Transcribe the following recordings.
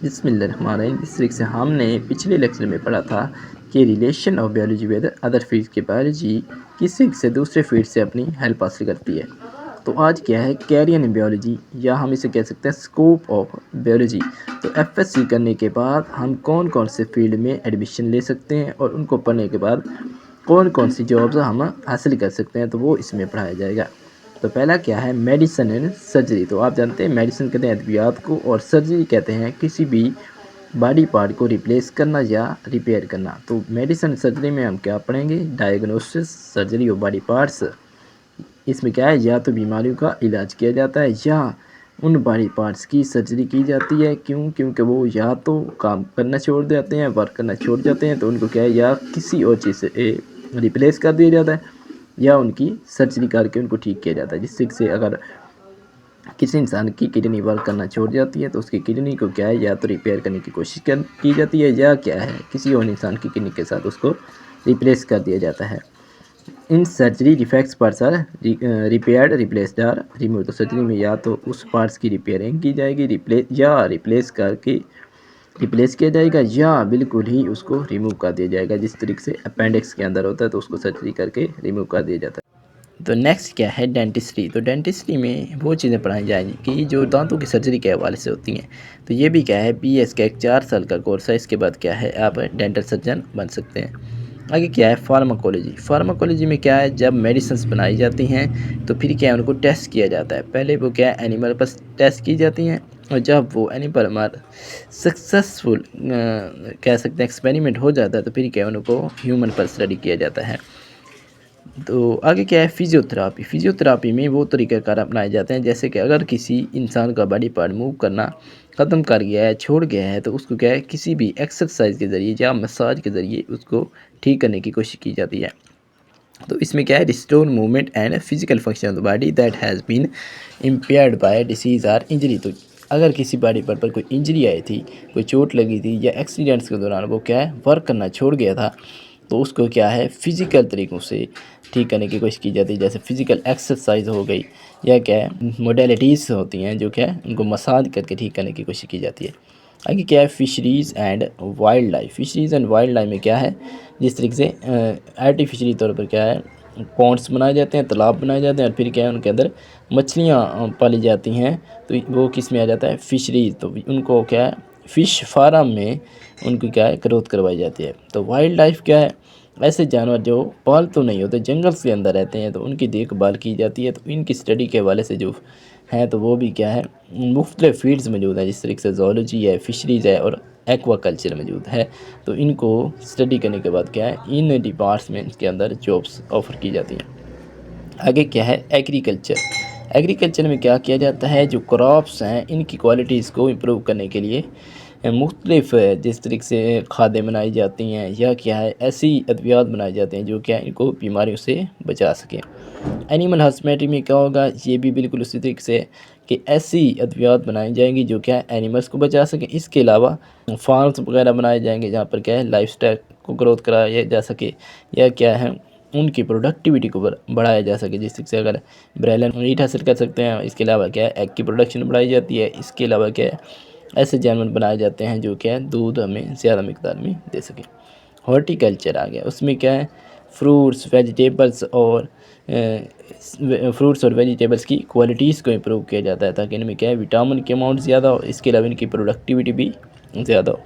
बिस्मिल्लाहिर्रहमानिर्रहीम। इस तरीके से हमने पिछले लेक्चर में पढ़ा था कि relation of biology with other field के बायोलॉजी किसी से दूसरे फील्ड से अपनी हेल्प हासिल करती है। तो आज क्या है कैरियर इन बायोलॉजी, या हम इसे कह सकते हैं स्कोप ऑफ बायोलॉजी। तो एफएससी करने के बाद हम कौन कौन से फील्ड में एडमिशन ले सकते हैं और उनको पढ़ने के बाद कौन कौन सी जॉब्स हम हासिल कर सकते हैं, तो वो इसमें पढ़ाया जाएगा। तो पहला क्या है मेडिसिन एंड सर्जरी। तो आप जानते हैं मेडिसिन कहते हैं अद्वियात को और सर्जरी कहते हैं किसी भी बॉडी पार्ट को रिप्लेस करना या रिपेयर करना। तो मेडिसिन सर्जरी में हम क्या पढ़ेंगे, diagnosis surgery of body parts. इसमें क्या है या तो बीमारियों का इलाज किया जाता है या उन बॉडी पार्ट्स की सर्जरी की जाती है। क्योंकि वो या तो काम करना छोड़ देते हैं, वर्क करना छोड़ जाते हैं, तो उनको क्या है या किसी और चीज़ से रिप्लेस कर दिया जाता है या उनकी सर्जरी करके उनको ठीक किया जाता है। जिससे से अगर किसी इंसान की किडनी वर्क करना छोड़ जाती है तो उसकी किडनी को क्या है या तो रिपेयर करने की कोशिश की जाती है या क्या है किसी और इंसान की किडनी के साथ उसको रिप्लेस कर दिया जाता है। In surgery defects parts are repaired, replaced or remove. तो सर्जरी में या तो उस पार्ट्स की रिपेयरिंग की जाएगी, रिप्लेस किया जाएगा या बिल्कुल ही उसको रिमूव कर दिया जाएगा। जिस तरीके से अपेंडिक्स के अंदर होता है तो उसको सर्जरी करके रिमूव कर दिया जाता है। तो नेक्स्ट क्या है डेंटिस्ट्री। तो डेंटिस्ट्री में वो चीज़ें पढ़ाई जाएंगी कि जो दांतों की सर्जरी के हवाले से होती हैं। तो ये भी क्या है बीएस का एक 4 साल का कोर्स है। इसके बाद क्या है आप डेंटल सर्जन बन सकते हैं। आगे क्या है फार्माकोलॉजी। फार्माकोलॉजी में क्या है जब मेडिसिन्स बनाई जाती हैं तो फिर क्या है उनको टेस्ट किया जाता है। पहले वो क्या है एनिमल पर टेस्ट की जाती हैं और जब वो एनिमल हमारा सक्सेसफुल कह सकते हैं एक्सपेरिमेंट हो जाता है तो फिर क्या है उनको ह्यूमन पर स्टडी किया जाता है। तो आगे क्या है फिजियोथेरापी। फिजियोथेरापी में वो तरीक़ाकार अपनाए जाते हैं जैसे कि अगर किसी इंसान का बॉडी पार्ट मूव करना ख़त्म कर गया है, छोड़ गया है, तो उसको क्या है किसी भी एक्सरसाइज के ज़रिए या मसाज के ज़रिए उसको ठीक करने की कोशिश की जाती है। तो इसमें क्या है restore movement and physical function of the body that has been impaired by disease or injury. तो अगर किसी बॉडी पार्ट पर कोई इंजरी आई थी, कोई चोट लगी थी या एक्सीडेंट्स के दौरान वो क्या है वर्क करना छोड़ गया था, तो उसको क्या है फिज़िकल तरीक़ों से ठीक करने की कोशिश की जाती है। जैसे फ़िज़िकल एक्सरसाइज हो गई या क्या है मोडेलिटीज़ होती हैं जो क्या है उनको मसाज करके ठीक करने की कोशिश की जाती है। आगे क्या है fisheries and wild life. Fisheries and wild life में क्या है जिस तरीके से आर्टिफिशियली तौर पर क्या है पॉन्ड्स बनाए जाते हैं, तालाब बनाए जाते हैं और फिर क्या है उनके अंदर मछलियाँ पाली जाती हैं, तो वो किस में आ जाता है फिशरीज़। तो उनको क्या है फ़िश फार्म में उनकी क्या है ग्रोथ करवाई जाती है। तो वाइल्ड लाइफ क्या है ऐसे जानवर जो पालतू नहीं होते, जंगल के अंदर रहते हैं, तो उनकी देखभाल की जाती है। तो इनकी स्टडी के हवाले से जो है तो वो भी क्या है मुख्तलिफ फील्ड्स मौजूद हैं जिस तरीके से ज़ूलॉजी है, फिशरीज़ है और एक्वा कल्चर मौजूद है। तो इनको स्टडी करने के बाद क्या है इन डिपार्टमेंट्स के अंदर जॉब्स ऑफ़र की जाती हैं। आगे क्या है एग्रीकल्चर। एग्रीकल्चर में क्या किया जाता है जो क्रॉप्स हैं इनकी क्वालिटीज़ को इम्प्रूव करने के लिए मुख्तलिफ जिस तरीके से खादें बनाई जाती हैं या क्या है ऐसी अद्वियात बनाए जाते हैं जो क्या इनको बीमारियों से बचा सकें। एनिमल हस्बेंड्री में क्या होगा ये भी बिल्कुल उसी तरीके से कि ऐसी अद्वियात बनाई जाएंगी जो क्या एनिमल्स को बचा सकें। इसके अलावा फार्म्स वगैरह बनाए जाएंगे जहाँ पर क्या है लाइफ स्टाइल को ग्रोथ कराया जा सके या क्या है उनकी प्रोडक्टिविटी को बढ़ाया जा सके। जिससे से अगर ब्रेलन मीट हासिल कर सकते हैं। इसके अलावा क्या है एग की प्रोडक्शन बढ़ाई जाती है। इसके अलावा क्या है ऐसे जानवर बनाए जाते हैं जो क्या है दूध हमें ज़्यादा मिकदार में दे सकें। हॉर्टिकल्चर आ गया, उसमें क्या है फ्रूट्स वेजिटेबल्स की क्वालिटीज़ को इम्प्रूव किया जाता है ताकि इनमें क्या है विटामिन के अमाउंट ज़्यादा हो, इसके अलावा इनकी प्रोडक्टिविटी भी ज़्यादा हो।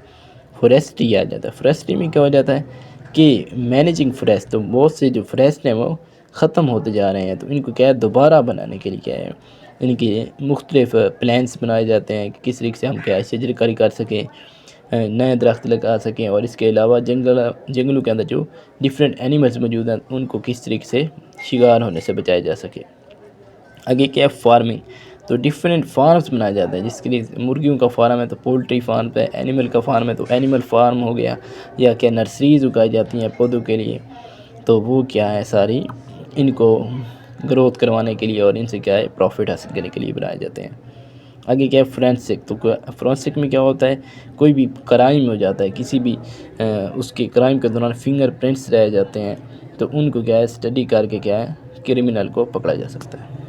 फॉरेस्ट्री आ जाता है। फॉरेस्ट्री में क्या हो जाता है कि मैनेजिंग फॉरेस्ट। तो बहुत से जो फॉरेस्ट हैं वो ख़त्म होते जा रहे हैं, तो इनको क्या है दोबारा बनाने के लिए क्या है इनके मुख्तलिफ प्लान्स बनाए जाते हैं कि किस तरीके से हम क्या है शजरकारी कर सकें, नए दरख्त लगा सकें और इसके अलावा जंगलों के अंदर जो डिफरेंट एनिमल्स मौजूद हैं उनको किस तरीके से शिकार होने से बचाया जा सके। आगे क्या है फार्मिंग। तो डिफरेंट फार्म्स बनाए जाते हैं जिसके लिए मुर्गियों का फार्म है तो पोल्ट्री फार्म है, एनिमल का फार्म है तो एनिमल फार्म हो गया, या क्या नर्सरीज उगाई जाती हैं पौधों के लिए, तो वो क्या है सारी इनको ग्रोथ करवाने के लिए और इनसे क्या है प्रॉफिट हासिल करने के लिए बनाए जाते हैं। आगे क्या है फोरेंसिक। तो फोरेंसिक में क्या होता है कोई भी क्राइम हो जाता है किसी भी उसके क्राइम के दौरान फिंगरप्रिंट्स रह जाते हैं, तो उनको क्या है स्टडी करके क्या है क्रिमिनल को पकड़ा जा सकता है।